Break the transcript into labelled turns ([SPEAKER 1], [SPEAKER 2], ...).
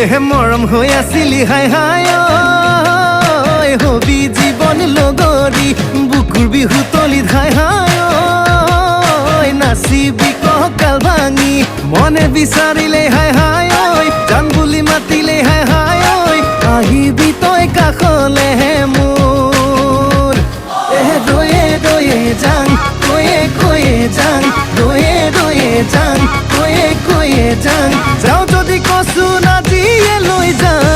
[SPEAKER 1] মৰম হৈ আছিলি হাই হাই ঐ হবি জীৱন লগৰী বুকুৰ বিহু তলিত হাই হাই ঐ নাচিবি কঁকাল ভাঙি মনে বিচাৰিলে হাই হাই ঐ জান বুলি মাতিলে হাই হাই ঐ আহিবি তই কাষলেহে মোৰ ৰয়ে ৰয়ে যাং কৈয়ে কৈয়ে যাং ৰয়ে ৰয়ে যাং কৈয়ে কৈয়ে যাং যাওঁ যদি কচু নাজিয়ে লৈ যাং